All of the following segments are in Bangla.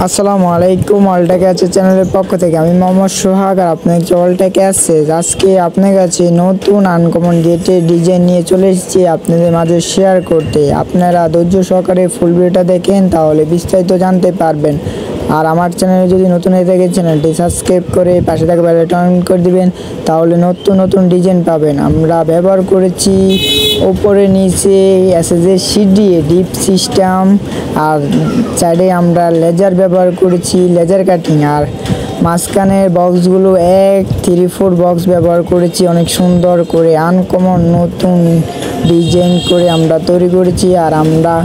আসসালামু আলাইকুম। অলটেক আছে চ্যানেলের পক্ষ থেকে আমি মোহাম্মদ সোহাগ আর আপনার অলটেক আছে। আজকে আপনার কাছে নতুন আনকমন গেটের ডিজাইন নিয়ে চলে এসেছি আপনাদের মাঝে শেয়ার করতে। আপনারা ধৈর্য সহকারে ফুল ভিডিওটা দেখেন তাহলে বিস্তারিত জানতে পারবেন। আর আমার চ্যানেলে যদি নতুন হয়ে থাকে চ্যানেলটি সাবস্ক্রাইব করে পাশে থাকা বেল আইকন অন করে দিবেন, তাহলে নতুন নতুন ডিজাইন পাবেন। আমরা ব্যবহার করেছি উপরে নিচে এসএসএ সিডি ডিপ সিস্টেম, আর সাইডে আমরা লেজার ব্যবহার করেছি, লেজার কাটিং। আর মাঝখানের বক্সগুলো 1-3-4 বক্স ব্যবহার করেছি, অনেক সুন্দর করে আনকমন নতুন ডিজাইন করে আমরা তৈরি করেছি। আর আমরা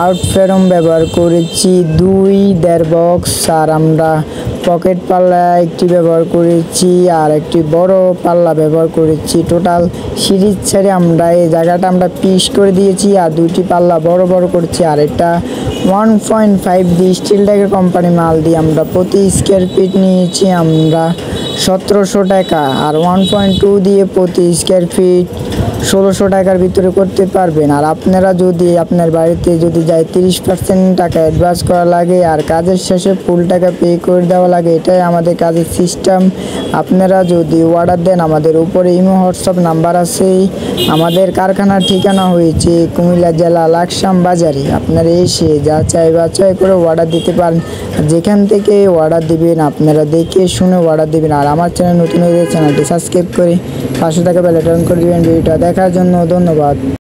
আউট ফ্রেম ব্যবহার করেছি 2-1.5 বক্স, আর আমরা পকেট পাল্লা একটি ব্যবহার করেছি আর একটি বড় পাল্লা ব্যবহার করেছি। টোটাল সিরিজ ছেড়ে আমরা এই জায়গাটা আমরা পিস করে দিয়েছি আর দুইটি পাল্লা বড় বড় করেছি। আর এটা 1.5 দিয়ে স্টিল ট্যাগের কোম্পানি মাল দিয়ে আমরা প্রতি স্কোয়ার ফিট নিয়েছি আমরা 1700 টাকা। আর 1.2 দিয়ে প্রতি স্কোয়ার ফিট 1600 টাকার ভিতরে করতে পারবেন। আর আপনারা যদি আপনার বাড়িতে যদি যায় 30% টাকা অ্যাডভান্স করা লাগে আর কাজের শেষে ফুল টাকা পে করে দেওয়া লাগে, এটাই আমাদের কাজের সিস্টেম। আপনারা যদি অর্ডার দেন আমাদের উপরে ইমো হোয়াটসঅ্যাপ নাম্বার আছে। আমাদের কারখানার ঠিকানা হয়েছে কুমিল্লা জেলা লাকসাম বাজারে। আপনারা এসে যাচাই বাছাই করে অর্ডার দিতে পারেন। যেখান থেকে অর্ডার দিবেন আপনারা দেখে শুনে অর্ডার দিবেন। আর আমার চ্যানেল নতুন হয়ে চ্যানেলটি সাবস্ক্রাইব করে পাশে থাকা বেল আইকন করে দিবেন। ভিডিওটা দেখার জন্য ধন্যবাদ।